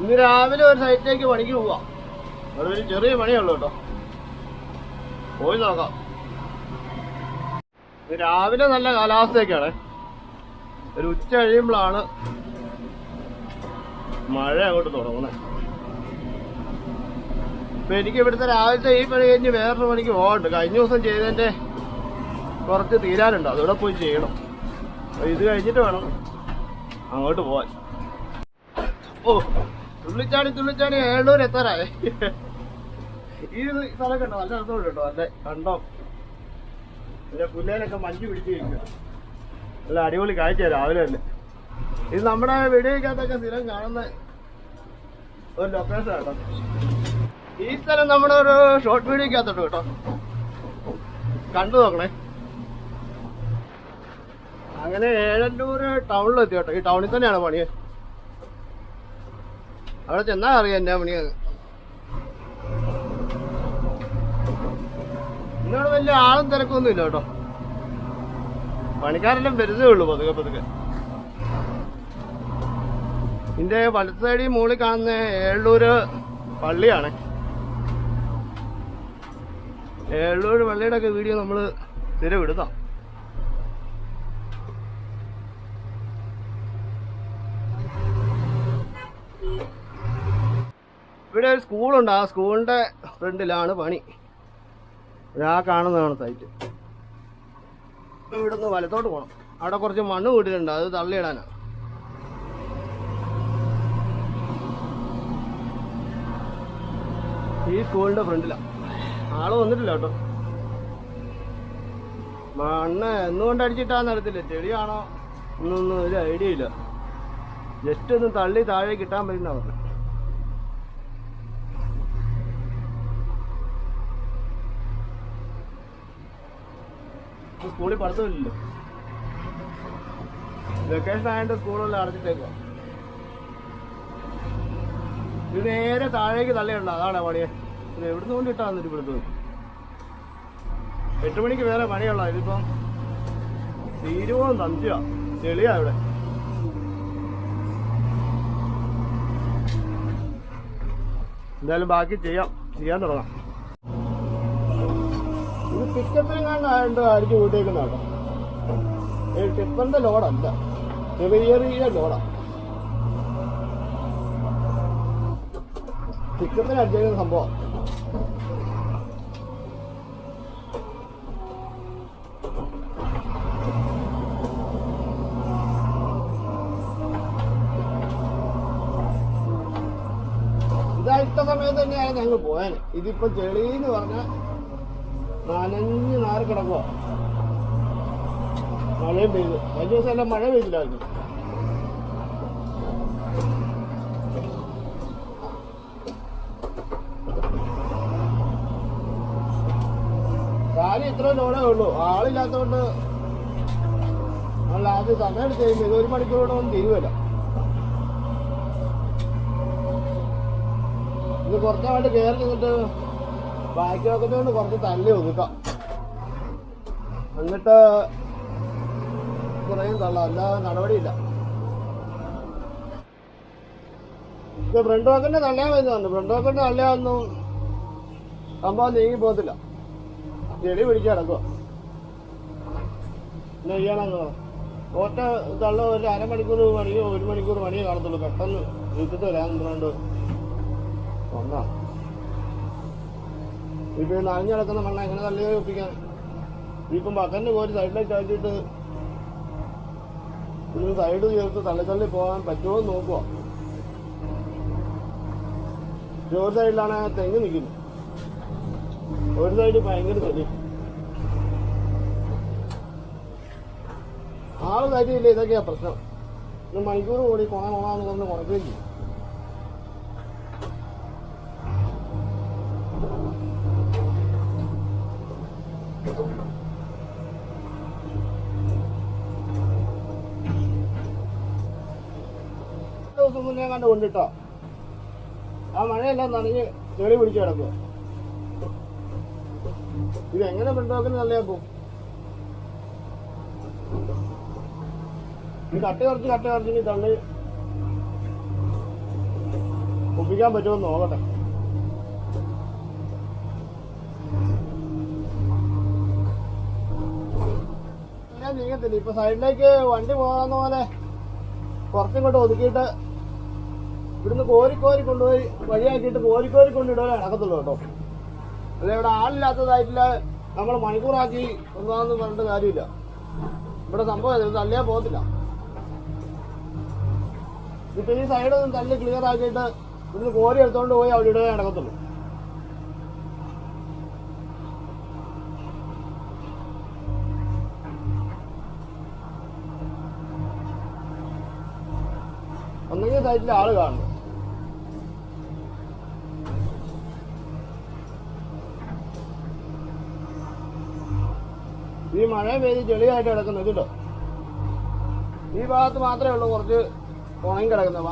ഇന്ന് രാവിലെ ഒരു സൈറ്റിലേക്ക് പണിക്ക് പോവാം. അതൊരു ചെറിയ പണിയുള്ളൂ കേട്ടോ, പോയി നോക്കാം. രാവിലെ നല്ല കാലാവസ്ഥയൊക്കെയാണ്. ഒരു ഉച്ച കഴിയുമ്പോഴാണ് മഴ അങ്ങോട്ട് തുടങ്ങുന്നത്. ഇപ്പൊ എനിക്ക് ഇവിടുത്തെ രാവിലത്തെ ഈ പണി കഴിഞ്ഞ് വേറൊരു പണിക്ക് പോകണ്ട്. കഴിഞ്ഞ ദിവസം ചെയ്തതിന്റെ കുറച്ച് തീരാനുണ്ട്, അതോടെ പോയി ചെയ്യണം. അപ്പൊ ഇത് കഴിഞ്ഞിട്ട് വേണം അങ്ങോട്ട് പോവാൻ. ഓ, തുള്ളിച്ചാടി ഏഴൂർ എത്താറായി. ഈ സ്ഥലമൊക്കെ ഉണ്ടോ, നല്ല രസമുണ്ട് കേട്ടോ. നല്ല കണ്ടോ, പിന്നെ പുല്ലേനൊക്കെ മഞ്ഞ് പിടിച്ചിരിക്കുക. നല്ല അടിപൊളി കാഴ്ച രാവിലെ തന്നെ. ഇത് നമ്മുടെ വീഡിയോക്കകത്തൊക്കെ സ്ഥിരം കാണുന്ന ഒരു ലൊക്കേഷൻ കേട്ടോ. ഈ സ്ഥലം നമ്മുടെ ഒരു ഷോർട്ട് വീഡിയോക്കകത്തോട്ട് കേട്ടോ, കണ്ടു നോക്കണേ. അങ്ങനെ ഏഴല്ലൂർ ടൗണിലെത്തി കേട്ടോ. ഈ ടൗണിൽ തന്നെയാണ് പണി. അവിടെ ചെന്നാ അറിയാം എന്നാ പണിയത്. ഇന്നോട് വലിയ ആളും തിരക്കൊന്നും ഇല്ല കേട്ടോ. പണിക്കാരെല്ലാം വരുന്നേ ഉള്ളൂ പതുക്കെ. ഇതിന്റെ വലത്ത് സൈഡിൽ മുകളിൽ കാണുന്ന ഏഴൂര് പള്ളിയാണ്. ഏഴൂര് പള്ളിയുടെ ഒക്കെ വീഡിയോ നമ്മള് സ്ഥിരം ഇടുതാം. ഇവിടെ ഒരു സ്കൂളുണ്ട്, ആ സ്കൂളിന്റെ ഫ്രണ്ടിലാണ് പണി. ആ കാണുന്നതാണ് സൈറ്റ്. ഇവിടുന്ന് വലത്തോട്ട് പോകണം. അവിടെ കുറച്ച് മണ്ണ് കൂട്ടിയിട്ടുണ്ട്, അത് തള്ളിയിടാനാ. ഈ സ്കൂളിന്റെ ഫ്രണ്ടിലാ. ആള് വന്നിട്ടില്ല കേട്ടോ. മണ്ണ് എന്നുകൊണ്ട് അടിച്ചിട്ടാന്ന് അറിയത്തില്ല, ചെടിയാണോ ഒന്നൊന്നും ഒരു ഐഡിയ ഇല്ല. ജസ്റ്റ് ഒന്ന് തള്ളി താഴേക്ക് ഇട്ടാൻ പറ്റുന്ന പറഞ്ഞു. സ്കൂളിൽ പഠിത്തമില്ലല്ലോ, വെക്കേഷൻ ആയതുകൊണ്ട് സ്കൂളെല്ലാം അടച്ചിട്ടേക്കുക. ഇത് നേരെ താഴേക്ക് തള്ളിയുണ്ടോ, അതാണ് പണിയെ. ഇത് എവിടുന്ന് കൊണ്ട് ഇട്ടാന്നിട്ട് ഇവിടുന്ന് 8 മണിക്ക് വേറെ പണിയുള്ള. ഇതിപ്പം തീരുവോന്ന് സംശയ, ചെളിയാ ഇവിടെ. എന്തായാലും ബാക്കി ചെയ്യാൻ തുടങ്ങാം. ഇത് പിക്കപ്പിനും കണ്ടായിട്ട് അടിച്ചു കൂട്ടിയേക്കുന്ന കേട്ടോ. ടിപ്പറിന്റെ ലോഡല്ല, ചെറിയ ലോഡാ. പിക്കപ്പിന് അടിച്ചേക്കുന്ന സംഭവം. ഇതായിട്ട സമയത്ത് തന്നെയാണ് ഞങ്ങൾ പോയാൽ. ഇതിപ്പോ ചെളിന്ന് പറഞ്ഞാൽ നനഞ്ഞ് നാറി കിടക്കുക. മഴയും പെയ്തു. കഴിഞ്ഞ ദിവസം എല്ലാം മഴ പെയ്തില്ലായിരുന്നു. കാര്യം ഇത്ര ലോഡേ ഉള്ളൂ. ആളില്ലാത്തോണ്ട് അത് സമയം എടുത്ത് കഴിയുമ്പോൾ ഇത് 1 മണിക്കൂറോടെ ഒന്നും തീരുവല്ല. ഇത് കുറച്ചായിട്ട് കയറി നിന്നിട്ട് ബാക്കി നോക്കുന്നതുകൊണ്ട് കുറച്ച് തള്ളി ഒതുക്കാം. എന്നിട്ട് കുറേയും തള്ളാം, അല്ലാതെ നടപടിയില്ല. ഇത് ഫ്രണ്ട് വാക്കിന്റെ തള്ളിയാൻ വരുന്നതാണ്. ഫ്രണ്ട് വാക്കിന്റെ തള്ളിയാതൊന്നും സംഭവം നീങ്ങി പോകത്തില്ല, ചെടി പിടിച്ച് കിടക്കുക. പിന്നെ ചെയ്യണമെന്ന് ഒറ്റ തള്ള ഒരു അരമണിക്കൂർ പണിയോ 1 മണിക്കൂർ പണിയോ കാണത്തുള്ളൂ. പെട്ടെന്ന് വീട്ടിട്ട് വരാൻ പറഞ്ഞുകൊണ്ട് ഒന്നാ. ഇപ്പൊ നനഞ്ഞു കിടക്കുന്ന മണ്ണ എങ്ങനെ തള്ളിയോ ഒപ്പിക്കാൻ. ഇപ്പം ബക്കന്റെ കോരി സൈഡിലേക്ക് അയച്ചിട്ട് ഇതിന് സൈഡ് ചേർത്ത് തള്ളി പോകാൻ പറ്റുമോ എന്ന് നോക്കുക. ഒരു സൈഡിലാണ് തെങ്ങ് നിൽക്കുന്നത്, ഒരു സൈഡ് ഭയങ്കര ചെളി. ആള് കാര്യമില്ല, ഇതൊക്കെയാ പ്രശ്നം. ഇത് മണിക്കൂർ കൂടി കൊണാന്ന് പറഞ്ഞ് കുണക്കുകയും ചെയ്യും. ദിവസം മുന്നേ കണ്ട് കൊണ്ടിട്ടോ ആ മഴയെല്ലാം നനഞ്ഞ് ചെളി പിടിച്ച് കിടക്കുക. ഇതെങ്ങനെ ഫ്രണ്ട് നല്ലയാക്കും. ഈ കട്ട കുറച്ച് തള്ളി ഒപ്പിക്കാൻ പറ്റുമെന്ന് നോക്കട്ടെ. ഞാൻ നീങ്ങത്തില്ല. ഇപ്പൊ സൈഡിലേക്ക് വണ്ടി പോകാവുന്ന പോലെ കുറച്ചിങ്ങോട്ട് ഒതുക്കിയിട്ട് ഇവിടുന്ന് കോരി കൊണ്ടുപോയി വഴിയാക്കിയിട്ട് കോരി കൊണ്ടിടുവാൻ നടക്കത്തുള്ളൂ കേട്ടോ. അല്ല ഇവിടെ ആളില്ലാത്തതായിട്ടില്ല നമ്മൾ മണിക്കൂറാക്കി കൊണ്ടുപോകാന്ന് പറഞ്ഞിട്ട് കാര്യമില്ല. ഇവിടെ സംഭവം ഇത് തള്ളിയാൽ പോകത്തില്ല. ഇപ്പൊ ഈ സൈഡൊന്നും തള്ളി ക്ലിയർ ആക്കിയിട്ട് ഇവിടുന്ന് കോരി എടുത്തോണ്ട് പോയി അവിടെ ഇടുകയെ നടക്കത്തുള്ളൂ. ഒന്നെങ്കിൽ സൈറ്റിൽ ആള് കാണുന്നു. ഈ മഴ പെയ്ത് ചെളിയായിട്ട് കിടക്കുന്നത് കേട്ടോ. ഈ ഭാഗത്ത് മാത്രമേ ഉള്ളൂ കുറച്ച് ഉണങ്ങി കിടക്കുന്നത്.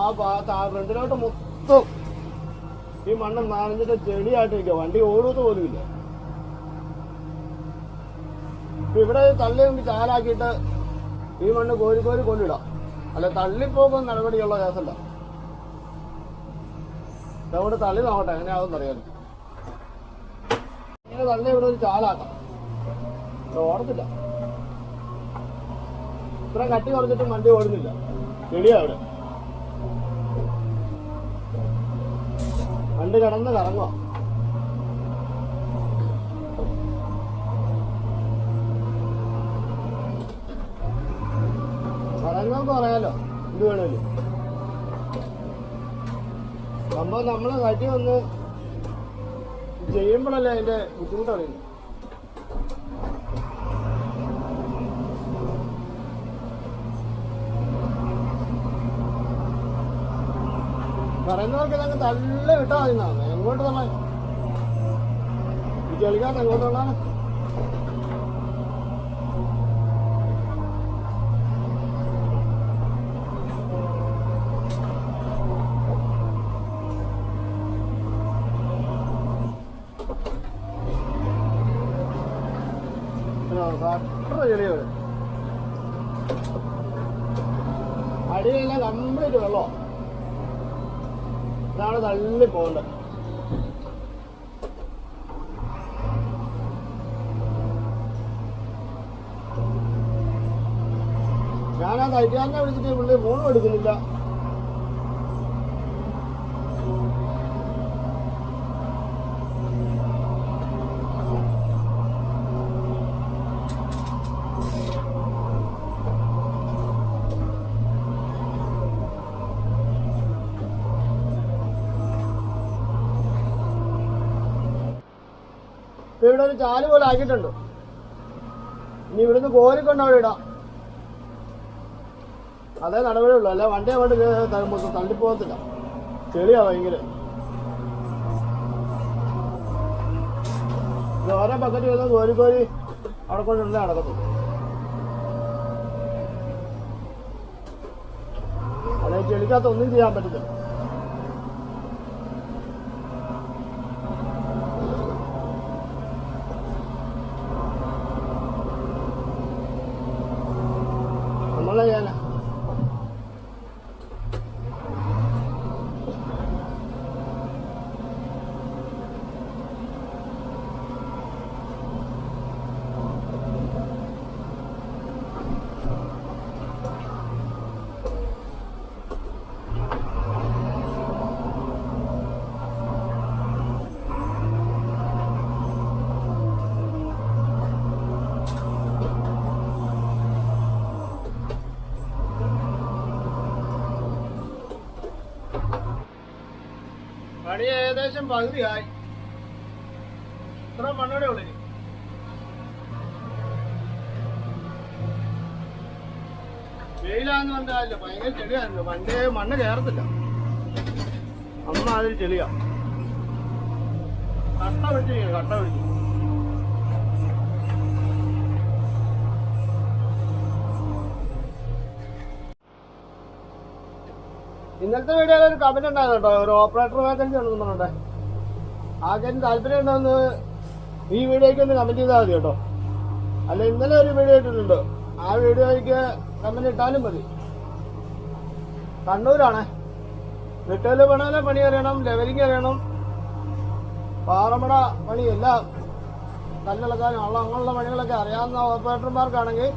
ആ ഭാഗത്ത് ആ ഫ്രണ്ടിലോട്ട് മൊത്തം ഈ മണ്ണ് നനഞ്ഞിട്ട് ചെളിയായിട്ട് നിൽക്കുക. വണ്ടി ഓടുന്നത് പോലും ഇല്ല. ഇവിടെ തള്ളി ചാലാക്കിയിട്ട് ഈ മണ്ണ് കോരി കൊണ്ടിടാം. അല്ല തള്ളിപ്പോകുന്ന നടപടിയുള്ള കേസല്ല. അതുകൊണ്ട് തള്ളി നോക്കട്ടെ എങ്ങനെയാവും അറിയാലോ. ഇങ്ങനെ തള്ളി ഇവിടെ ഒരു ചാലാക്കാം. ഓടത്തില്ല. ഇത്ര കട്ടി കുറച്ചിട്ടും വണ്ടി ഓടുന്നില്ല. ചെളിയാ അവിടെ. വണ്ടി കിടന്ന് കറങ്ങുക. കറങ്ങാന്ന് പറയാലോ. എന്ത് വേണമല്ലോ സംഭവം നമ്മള് കട്ടി വന്ന് ചെയ്യുമ്പോഴല്ലേ അതിന്റെ ബുദ്ധിമുട്ടറിയുന്നു. പറയുന്നവർക്ക് ഇതൊക്കെ തള്ളി വിട്ടാ മതിന്നാണ്. എങ്ങോട്ട് തന്നെ ഈ ചെളിക്കാത്ത എങ്ങോട്ടുള്ളതാണ്. ചെളിയോട് അടിയിലെല്ലാം കംപ്ലീറ്റ് വെള്ളോ. ഇതാണ് തള്ളി പോകേണ്ടത്. ഞാനാ തയ്ക്കാരനെ വിളിച്ചിട്ട് പുള്ളി ഫോണും എടുക്കുന്നില്ല. ഇവിടെ ഒരു ചാല് പോലെ ആക്കിയിട്ടുണ്ട്. ഇനി ഇവിടുന്ന് കോരിക്കൊണ്ട് അവിടെ ഇടാം. അതേ നടപടിയുള്ളൂ. അല്ല വണ്ടി അങ്ങോട്ട് തള്ളിപ്പോകത്തില്ല. ചെളിയാ ഭയങ്കര. ഓരോ ബക്കറ്റ് വരുന്ന കോരി അവിടെ കൊണ്ടിടലേ നടക്കത്തുള്ളൂ. അല്ലെ ചെളിക്കകത്ത് ഒന്നും ചെയ്യാൻ പറ്റില്ല. നമ്മളെ ചെയ്യാനാ. പണി ഏകദേശം പകുതിയായി. ഇത്ര മണ്ണോടെ ഉള്ളു. വെയിലാന്ന് പറഞ്ഞാൽ ഭയങ്കര ചെളിയായിരുന്നു. വണ്ടി മണ്ണ് കയറത്തില്ല. അമ്മ അതിൽ ചെളിയാ. കട്ട പിടിച്ചു. ഇന്നലത്തെ വീഡിയോയിൽ ഒരു കമന്റ് ഉണ്ടായിരുന്നു കേട്ടോ. ഒരു ഓപ്പറേറ്റർ വേക്കൻസി ഉണ്ടെന്ന് പറഞ്ഞിട്ടെ. ആർക്കും താല്പര്യം ഉണ്ടോന്ന് ഈ വീഡിയോയ്ക്ക് ഒന്ന് കമന്റ് ചെയ്താൽ മതി കേട്ടോ. അല്ല ഇന്നലെ ഒരു വീഡിയോ ഇട്ടിട്ടുണ്ട്. ആ വീഡിയോയ്ക്ക് കമന്റ് ഇട്ടാലും മതി. കണ്ണൂരാണേ. വെട്ടല് പണയിലെ പണി അറിയണം, ലെവലിംഗ് അറിയണം, പാറമട പണി എല്ലാം കല്ലിളക്കാനും അങ്ങനെയുള്ള പണികളൊക്കെ അറിയാവുന്ന ഓപ്പറേറ്റർമാർക്കാണെങ്കിൽ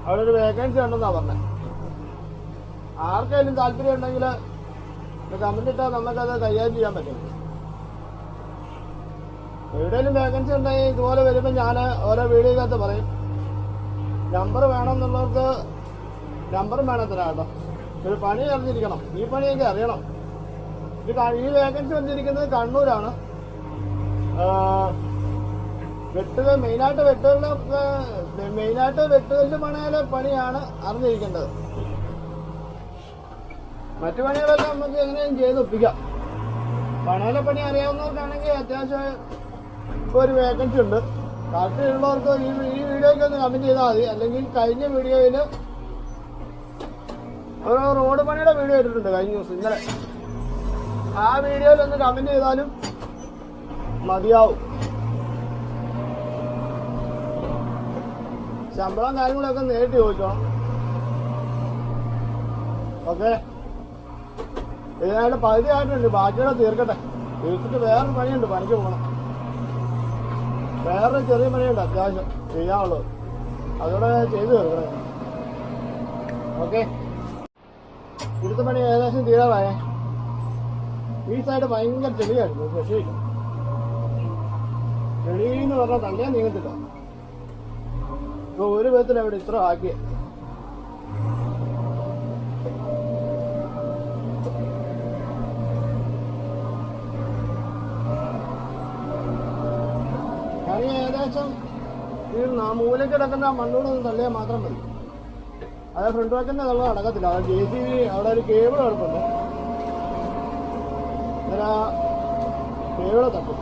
അവിടെ ഒരു വേക്കൻസി ഉണ്ടെന്നാണ് പറഞ്ഞത്. ആർക്കെങ്കിലും താല്പര്യം ഉണ്ടെങ്കിൽ കമന്റ് ഇട്ടാൽ നമുക്കത് കൈകാര്യം ചെയ്യാൻ പറ്റും. എവിടെയെങ്കിലും വേക്കൻസി ഉണ്ടെങ്കിൽ ഇതുപോലെ വരുമ്പോൾ ഞാൻ ഓരോ വീഡിയോക്കകത്ത് പറയും. നമ്പർ വേണമെന്നുള്ളവർക്ക് നമ്പറും വേണം തരാം കേട്ടോ. ഒരു പണി അറിഞ്ഞിരിക്കണം, ഈ പണിയൊക്കെ അറിയണം. ഈ വേക്കൻസി വന്നിരിക്കുന്നത് കണ്ണൂരാണ്. മെയിനായിട്ട് വെട്ടുകല്ല് പണിയിലെ പണിയാണ് അറിഞ്ഞിരിക്കേണ്ടത്. മറ്റു പണികളെല്ലാം നമുക്ക് എങ്ങനെയും ചെയ്ത് ഒപ്പിക്കാം. പണയിലെ പണി അറിയാവുന്നവർക്കാണെങ്കിൽ അത്യാവശ്യം ഇപ്പോൾ ഒരു വേക്കൻസി ഉണ്ട്. താല്പര്യമുള്ളവർക്ക് ഈ വീഡിയോയ്ക്ക് ഒന്ന് കമന്റ് ചെയ്താൽ മതി. അല്ലെങ്കിൽ കഴിഞ്ഞ വീഡിയോയിൽ ഒരു റോഡ് പണിയുടെ വീഡിയോ ഇട്ടിട്ടുണ്ട് കഴിഞ്ഞ ദിവസം, ഇന്നലെ. ആ വീഡിയോയിൽ ഒന്ന് കമന്റ് ചെയ്താലും മതിയാവും. ശമ്പളം കാര്യങ്ങളൊക്കെ നേരിട്ട് ചോദിച്ചോണം. ഓക്കെ, ഇതിനായിട്ട് പകുതി ആയിട്ടുണ്ട്, ബാക്കിയുടെ തീർക്കട്ടെ. തീർത്തിട്ട് വേറൊരു പണിയുണ്ട്, പണിക്ക് പോകണം. വേറൊരു ചെറിയ പണിയുണ്ട് അത്യാവശ്യം ചെയ്യാനുള്ളത്, അതോടെ ചെയ്തു തീർക്കണേ. ഓക്കെ, ഇവിടുത്തെ പണി ഏകദേശം തീരാറായേ. ഈ സൈഡ് ഭയങ്കര ചെളിയായിരുന്നു. പക്ഷേ ചെളിന്ന് പറഞ്ഞാൽ തള്ളിയാൻ നീങ്ങത്തില്ല. ഇപ്പൊ ഒരു വിധത്തിൽ അവിടെ ഇത്ര ആക്കിയേ. പണി ഏകദേശം ഈ മൂലയ്ക്ക് കിടക്കുന്ന മണ്ണൂടൊന്നും തള്ളിയാൽ മാത്രം മതി. അത് ഫ്രണ്ട് വാക്കിന്റെ തള്ള നടക്കത്തില്ല. അത് JCB അവിടെ ഒരു കേബിൾ കിടപ്പുണ്ട്, കേബിള് തട്ടും.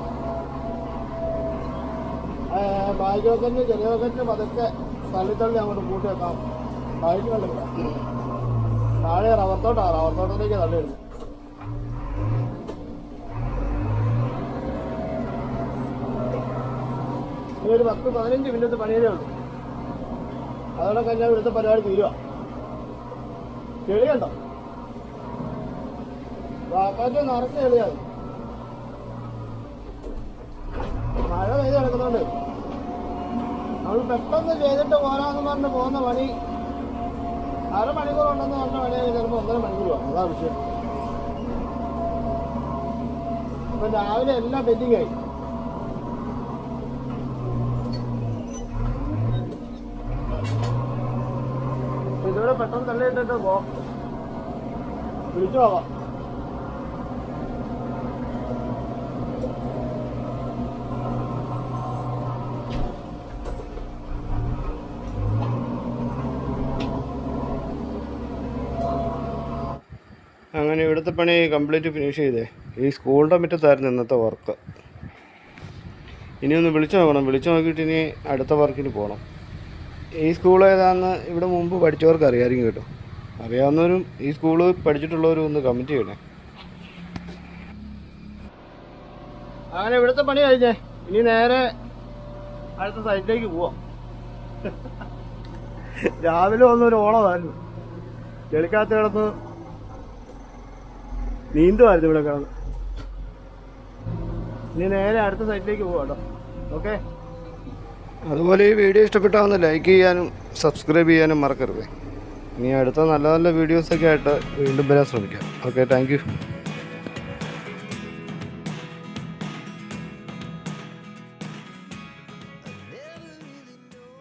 ബാക്ക് വക്കറ്റിന് ചെറിയ വക്കറ്റിന് പതുക്കെ തള്ളിത്തള്ളി അങ്ങോട്ട് കൂട്ടി വെക്കാം. ബാക്ക് കണ്ടില്ല, താഴെ റബ്ബർ തോട്ടത്തിലേക്ക് തള്ളിയിടുന്നു. ഇനി ഒരു 10-15 മിനിറ്റ് പണിയേ ഉള്ളൂ. അതോടെ കഴിഞ്ഞാൽ ഇവിടുത്തെ പരിപാടി തീരുക. ചെളിയുണ്ടോ? വാക്കാറ്റ് നിറച്ച് ചെളിയാണ്. മഴ പെയ്ത് കിടക്കുന്നുണ്ട്. നമ്മൾ പെട്ടെന്ന് ചെയ്തിട്ട് പോരാന്ന് പറഞ്ഞ് പോകുന്ന പണി അരമണിക്കൂറുണ്ടെന്ന് പറഞ്ഞ പണിയായി ചിലപ്പോൾ 1.5 മണിക്കൂർ. അതാ വിഷയം. ഇപ്പൊ രാവിലെ എല്ലാം പെൻഡിങ് ആയി. ഇതിവിടെ പെട്ടെന്ന് തള്ളിയിട്ടിട്ട് വിളിച്ചു പോവാം. അങ്ങനെ ഇവിടുത്തെ പണി കംപ്ലീറ്റ് ഫിനിഷ് ചെയ്തേ. ഈ സ്കൂളിൻ്റെ മുറ്റത്തായിരുന്നു ഇന്നത്തെ വർക്ക്. ഇനി ഒന്ന് വിളിച്ചു നോക്കണം. വിളിച്ചു നോക്കിയിട്ട് ഇനി അടുത്ത വർക്കിന് പോകണം. ഈ സ്കൂൾ ഏതാണെന്ന് ഇവിടെ മുമ്പ് പഠിച്ചവർക്ക് അറിയാമായിരിക്കും കേട്ടോ. അറിയാവുന്നവരും ഈ സ്കൂള് പഠിച്ചിട്ടുള്ളവരും ഒന്ന് കമൻറ്റ് ചെയ്യണേ. അങ്ങനെ ഇവിടുത്തെ പണി കഴിഞ്ഞേ. ഇനി നേരെ അടുത്ത സൈറ്റിലേക്ക് പോവാം. രാവിലെ വന്നൊരു ഓളമായിരുന്നു. ചെളിക്കകത്ത് കിടന്ന് നീന്തുമായിരുന്നു ഇവിടെ കിടന്ന്. ഇനി നേരെ അടുത്ത സൈറ്റിലേക്ക് പോവാം കേട്ടോ. ഓക്കെ, അതുപോലെ ഈ വീഡിയോ ഇഷ്ടപ്പെട്ടാൽ ഒന്ന് ലൈക്ക് ചെയ്യാനും സബ്സ്ക്രൈബ് ചെയ്യാനും മറക്കരുത്. ഇനി അടുത്ത നല്ല നല്ല വീഡിയോസൊക്കെ ആയിട്ട് വീണ്ടും വരാൻ ശ്രമിക്കാം. Okay, thank you.